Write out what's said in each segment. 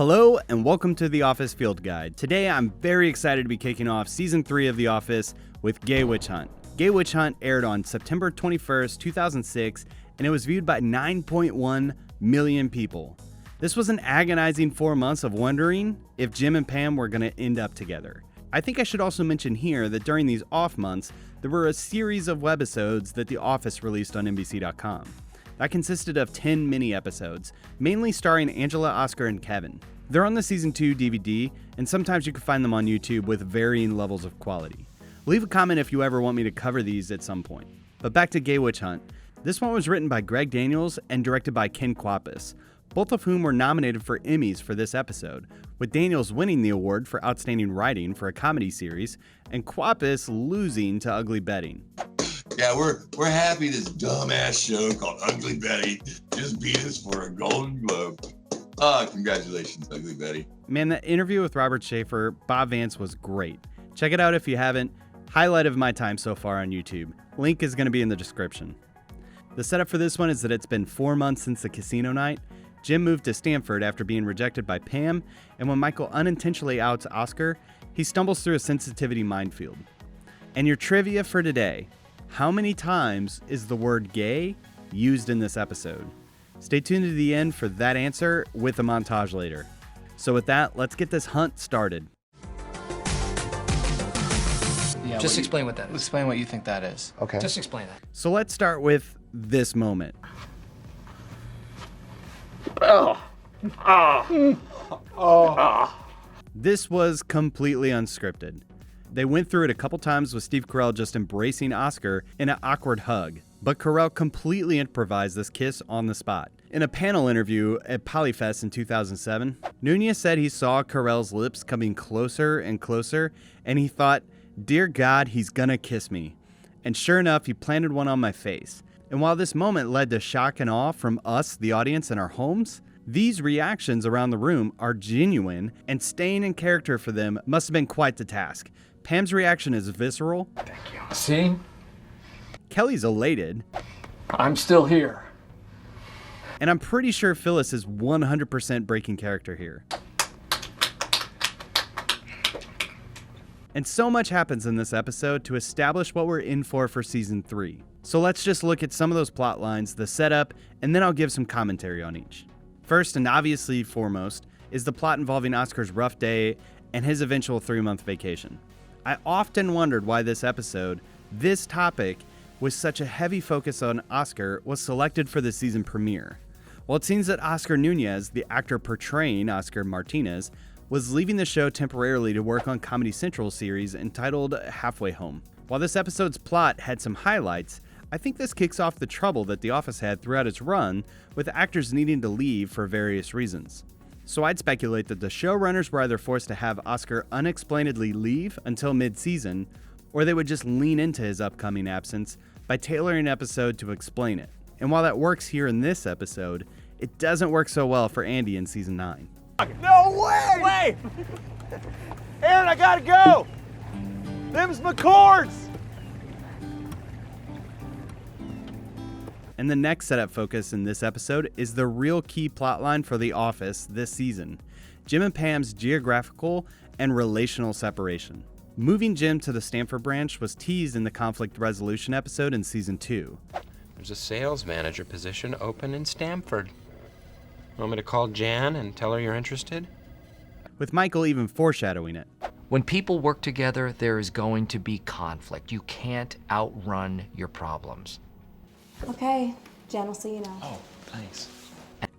Hello and welcome to The Office Field Guide. Today I'm very excited to be kicking off Season 3 of The Office with Gay Witch Hunt. Gay Witch Hunt aired on September 21st, 2006, and it was viewed by 9.1 million people. This was an agonizing 4 months of wondering if Jim and Pam were going to end up together. I think I should also mention here that during these off months, there were a series of webisodes that The Office released on NBC.com. That consisted of 10 mini-episodes, mainly starring Angela, Oscar, and Kevin. They're on the Season 2 DVD, and sometimes you can find them on YouTube with varying levels of quality. Leave a comment if you ever want me to cover these at some point. But back to Gay Witch Hunt. This one was written by Greg Daniels and directed by Ken Kwapis, both of whom were nominated for Emmys for this episode, with Daniels winning the award for Outstanding Writing for a comedy series, and Kwapis losing to Ugly Betty. Yeah, we're happy this dumbass show called Ugly Betty just beat us for a Golden Globe. Congratulations, Ugly Betty. Man, that interview with Robert Schaefer, Bob Vance was great. Check it out if you haven't. Highlight of my time so far on YouTube. Link is going to be in the description. The setup for this one is that it's been 4 months since the casino night. Jim moved to Stanford after being rejected by Pam, and when Michael unintentionally outs Oscar, he stumbles through a sensitivity minefield. And your trivia for today: how many times is the word gay used in this episode? Stay tuned to the end for that answer with a montage later. So with that, let's get this hunt started. Yeah, just explain what that is. Explain what you think that is. Okay. Just explain that. So let's start with this moment. This was completely unscripted. They went through it a couple times with Steve Carell just embracing Oscar in an awkward hug, but Carell completely improvised this kiss on the spot. In a panel interview at Polyfest in 2007, Nunez said he saw Carell's lips coming closer and closer, and he thought, "Dear God, he's gonna kiss me." And sure enough, he planted one on my face. And while this moment led to shock and awe from us, the audience, in our homes, these reactions around the room are genuine, and staying in character for them must have been quite the task. Pam's reaction is visceral. Thank you. See? Kelly's elated. I'm still here. And I'm pretty sure Phyllis is 100% breaking character here. And so much happens in this episode to establish what we're in for Season 3. So let's just look at some of those plot lines, the setup, and then I'll give some commentary on each. First, and obviously foremost, is the plot involving Oscar's rough day and his eventual 3-month vacation. I often wondered why this episode, this topic, with such a heavy focus on Oscar, was selected for the season premiere. Well, it seems that Oscar Nunez, the actor portraying Oscar Martinez, was leaving the show temporarily to work on Comedy Central's series entitled Halfway Home. While this episode's plot had some highlights, I think this kicks off the trouble that The Office had throughout its run, with actors needing to leave for various reasons. So I'd speculate that the showrunners were either forced to have Oscar unexplainedly leave until mid-season, or they would just lean into his upcoming absence by tailoring an episode to explain it. And while that works here in this episode, it doesn't work so well for Andy in Season 9. No way! Wait! Aaron, I gotta go! Them's my cords! And the next setup focus in this episode is the real key plotline for The Office this season: Jim and Pam's geographical and relational separation. Moving Jim to the Stanford branch was teased in the conflict resolution episode in Season 2. There's a sales manager position open in Stanford. Want me to call Jan and tell her you're interested? With Michael even foreshadowing it. When people work together, there is going to be conflict. You can't outrun your problems. Okay, Jen will see you now. Oh, thanks.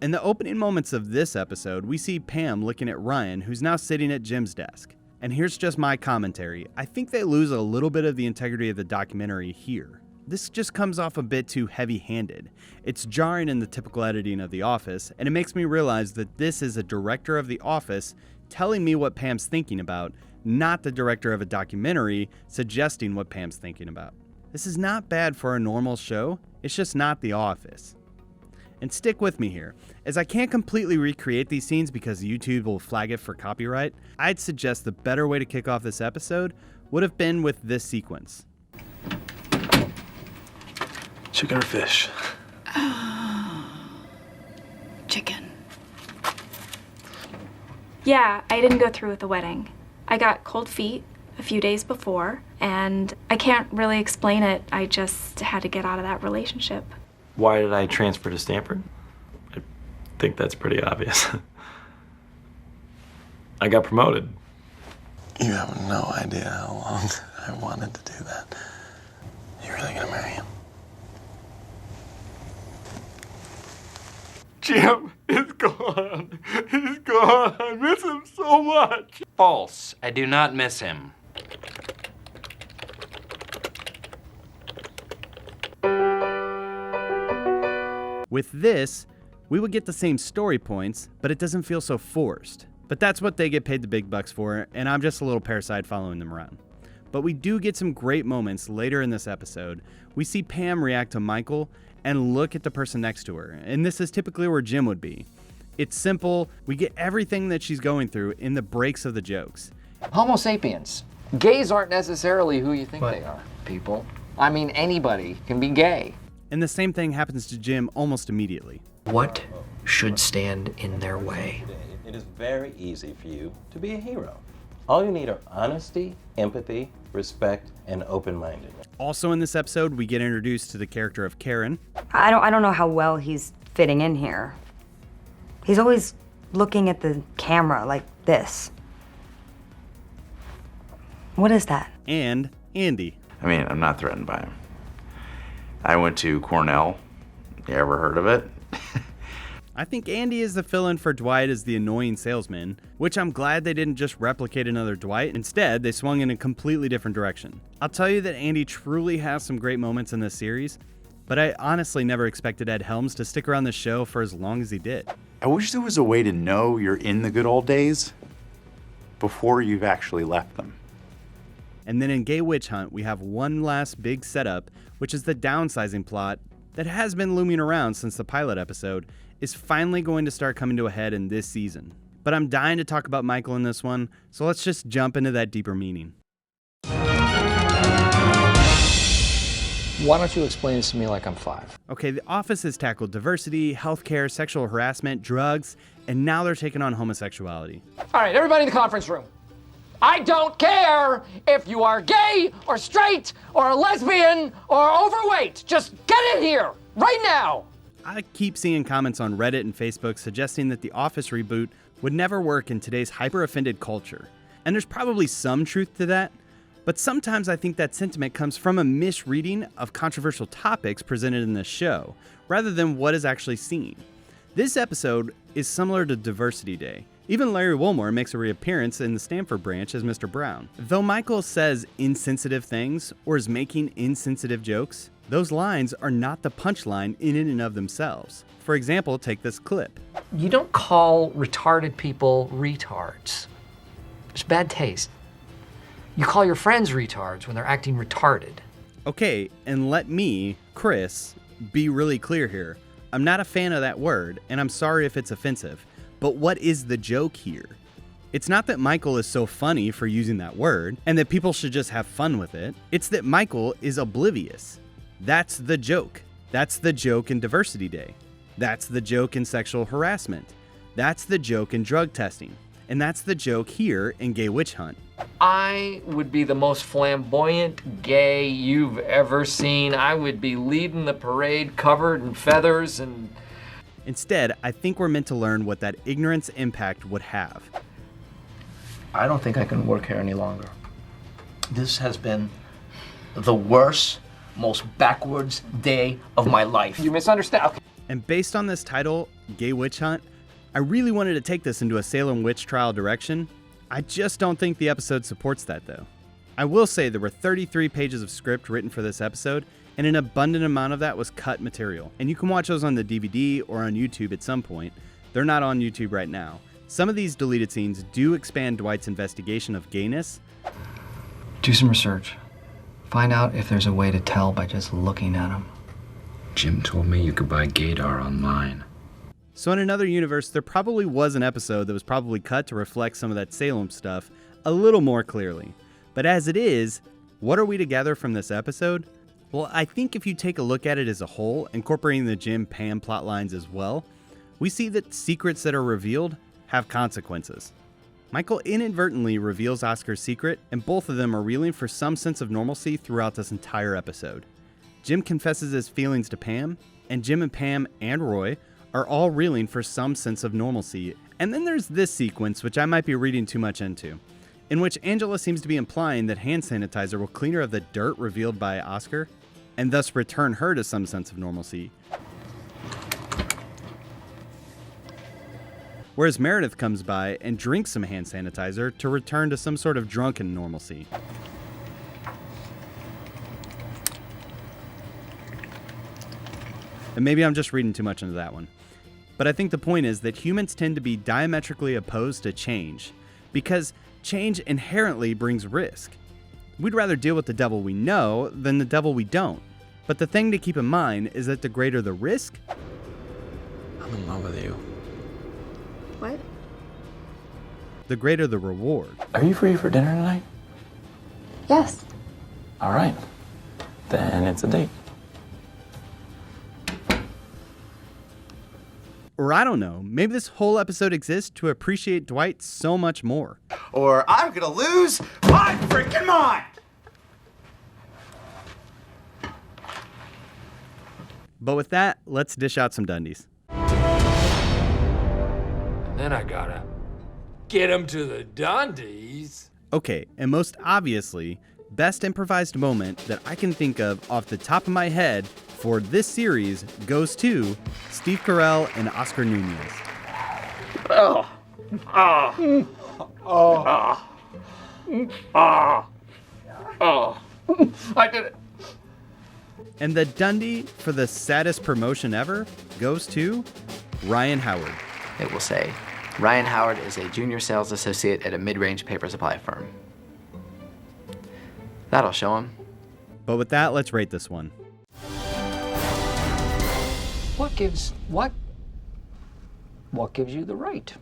In the opening moments of this episode, we see Pam looking at Ryan, who's now sitting at Jim's desk. And here's just my commentary. I think they lose a little bit of the integrity of the documentary here. This just comes off a bit too heavy-handed. It's jarring in the typical editing of The Office, and it makes me realize that this is a director of The Office telling me what Pam's thinking about, not the director of a documentary suggesting what Pam's thinking about. This is not bad for a normal show, it's just not The Office. And stick with me here, as I can't completely recreate these scenes because YouTube will flag it for copyright. I'd suggest the better way to kick off this episode would have been with this sequence. Chicken or fish? Chicken. Yeah, I didn't go through with the wedding. I got cold feet a few days before, and I can't really explain it. I just had to get out of that relationship. Why did I transfer to Stanford? I think that's pretty obvious. I got promoted. You have no idea how long I wanted to do that. You really gonna marry him? Jim is gone. He's gone. I miss him so much. False. I do not miss him. With this, we would get the same story points, but it doesn't feel so forced. But that's what they get paid the big bucks for, and I'm just a little parasite following them around. But we do get some great moments later in this episode. We see Pam react to Michael and look at the person next to her, and this is typically where Jim would be. It's simple. We get everything that she's going through in the breaks of the jokes. Homo sapiens. Gays aren't necessarily who you think they are, people. I mean, anybody can be gay. And the same thing happens to Jim almost immediately. What should stand in their way? It is very easy for you to be a hero. All you need are honesty, empathy, respect, and open-mindedness. Also in this episode, we get introduced to the character of Karen. I don't know how well he's fitting in here. He's always looking at the camera like this. What is that? And Andy. I mean, I'm not threatened by him. I went to Cornell. You ever heard of it? I think Andy is the fill-in for Dwight as the annoying salesman, which I'm glad they didn't just replicate another Dwight. Instead, they swung in a completely different direction. I'll tell you that Andy truly has some great moments in this series, but I honestly never expected Ed Helms to stick around the show for as long as he did. I wish there was a way to know you're in the good old days before you've actually left them. And then in Gay Witch Hunt, we have one last big setup, which is the downsizing plot that has been looming around since the pilot episode, is finally going to start coming to a head in this season. But I'm dying to talk about Michael in this one, so let's just jump into that deeper meaning. Why don't you explain this to me like I'm 5? Okay, the office has tackled diversity, healthcare, sexual harassment, drugs, and now they're taking on homosexuality. All right, everybody in the conference room. I don't care if you are gay or straight or a lesbian or overweight. Just get in here right now. I keep seeing comments on Reddit and Facebook suggesting that the Office reboot would never work in today's hyper-offended culture. And there's probably some truth to that, but sometimes I think that sentiment comes from a misreading of controversial topics presented in this show, rather than what is actually seen. This episode is similar to Diversity Day. Even Larry Wilmore makes a reappearance in the Stanford branch as Mr. Brown. Though Michael says insensitive things or is making insensitive jokes, those lines are not the punchline in and of themselves. For example, take this clip. You don't call retarded people retards. It's bad taste. You call your friends retards when they're acting retarded. Okay, and let me, Chris, be really clear here. I'm not a fan of that word, and I'm sorry if it's offensive. But what is the joke here? It's not that Michael is so funny for using that word, and that people should just have fun with it. It's that Michael is oblivious. That's the joke. That's the joke in Diversity Day. That's the joke in sexual harassment. That's the joke in drug testing. And that's the joke here in Gay Witch Hunt. I would be the most flamboyant gay you've ever seen. I would be leading the parade covered in feathers and... Instead, I think we're meant to learn what that ignorance impact would have. I don't think I can work here any longer. This has been the worst, most backwards day of my life. You misunderstand. Okay. And based on this title, Gay Witch Hunt, I really wanted to take this into a Salem witch trial direction. I just don't think the episode supports that, though. I will say there were 33 pages of script written for this episode, and an abundant amount of that was cut material. And you can watch those on the DVD or on YouTube at some point. They're not on YouTube right now. Some of these deleted scenes do expand Dwight's investigation of gayness. Do some research. Find out if there's a way to tell by just looking at him. Jim told me you could buy gaydar online. So in another universe, there probably was an episode that was probably cut to reflect some of that Salem stuff a little more clearly. But as it is, what are we to gather from this episode? Well, I think if you take a look at it as a whole, incorporating the Jim-Pam plot lines as well, we see that secrets that are revealed have consequences. Michael inadvertently reveals Oscar's secret, and both of them are reeling for some sense of normalcy throughout this entire episode. Jim confesses his feelings to Pam, and Jim and Pam and Roy are all reeling for some sense of normalcy. And then there's this sequence, which I might be reading too much into, in which Angela seems to be implying that hand sanitizer will clean her of the dirt revealed by Oscar, and thus return her to some sense of normalcy. Whereas Meredith comes by and drinks some hand sanitizer to return to some sort of drunken normalcy. And maybe I'm just reading too much into that one. But I think the point is that humans tend to be diametrically opposed to change, because change inherently brings risk. We'd rather deal with the devil we know than the devil we don't. But the thing to keep in mind is that the greater the risk... I'm in love with you. What? The greater the reward. Are you free for dinner tonight? Yes. All right. Then it's a date. Or I don't know, maybe this whole episode exists to appreciate Dwight so much more. Or I'm gonna lose my freaking mind! But with that, let's dish out some Dundies. Then I gotta get him to the Dundies. Okay, and most obviously, best improvised moment that I can think of off the top of my head for this series goes to Steve Carell and Oscar Nunez. Oh. Oh. Oh. Oh. Oh. I did it. And the Dundie for the saddest promotion ever goes to Ryan Howard. It will say, Ryan Howard is a junior sales associate at a mid-range paper supply firm. That'll show him. But with that, let's rate this one. What gives you the right?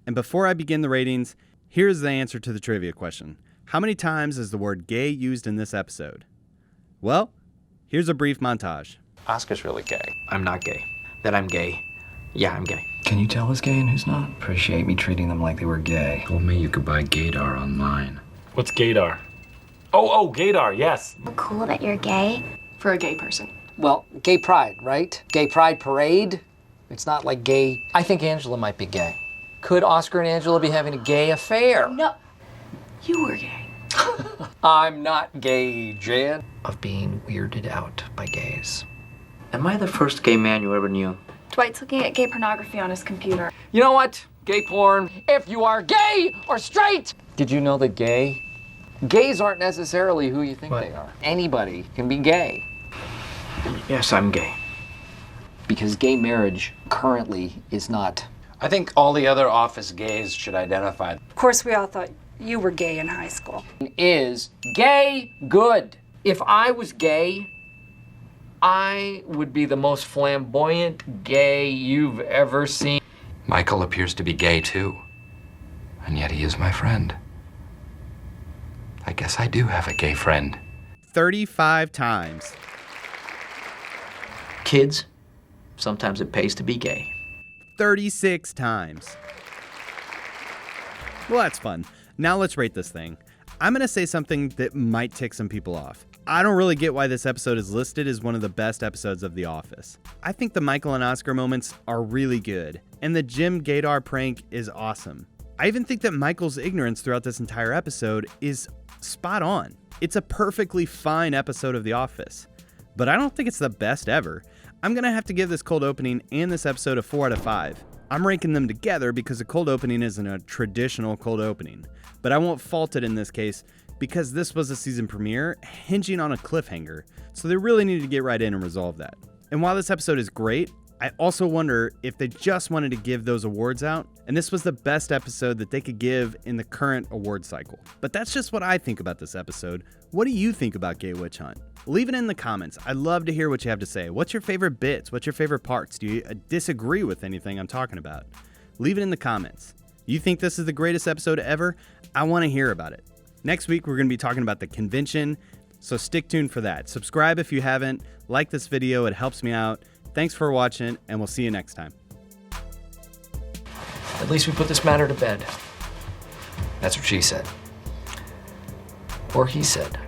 And before I begin the ratings, here's the answer to the trivia question. How many times is the word gay used in this episode? Well, here's a brief montage. Oscar's really gay. I'm not gay. That I'm gay. Yeah, I'm gay. Can you tell who's gay and who's not? Appreciate me treating them like they were gay. Told me you could buy gaydar online. What's gaydar? Oh, gaydar, yes. Cool that you're gay. For a gay person. Well, gay pride, right? Gay pride parade. It's not like gay. I think Angela might be gay. Could Oscar and Angela be having a gay affair? No. You were gay. I'm not gay, Jan. Of being weirded out by gays. Am I the first gay man you ever knew? Dwight's looking at gay pornography on his computer. You know what? Gay porn. If you are gay or straight. Did you know that gays aren't necessarily who you think they are? Anybody can be gay. Yes, I'm gay. Because gay marriage currently is not. I think all the other office gays should identify. Of course, we all thought you were gay in high school. Is gay good? If I was gay, I would be the most flamboyant gay you've ever seen. Michael appears to be gay too, and yet he is my friend. I guess I do have a gay friend. 35 times. Kids, sometimes it pays to be gay. 36 times. Well, that's fun. Now let's rate this thing. I'm going to say something that might tick some people off. I don't really get why this episode is listed as one of the best episodes of The Office. I think the Michael and Oscar moments are really good, and the Jim gaydar prank is awesome. I even think that Michael's ignorance throughout this entire episode is spot on. It's a perfectly fine episode of The Office, but I don't think it's the best ever. I'm going to have to give this cold opening and this episode a 4 out of 5. I'm ranking them together because a cold opening isn't a traditional cold opening, but I won't fault it in this case because this was a season premiere hinging on a cliffhanger, so they really needed to get right in and resolve that. And while this episode is great, I also wonder if they just wanted to give those awards out, and this was the best episode that they could give in the current award cycle. But that's just what I think about this episode. What do you think about Gay Witch Hunt? Leave it in the comments. I'd love to hear what you have to say. What's your favorite bits? What's your favorite parts? Do you disagree with anything I'm talking about? Leave it in the comments. You think this is the greatest episode ever? I want to hear about it. Next week, we're going to be talking about the convention, so stick tuned for that. Subscribe if you haven't. Like this video. It helps me out. Thanks for watching, and we'll see you next time. At least we put this matter to bed. That's what she said. Or he said.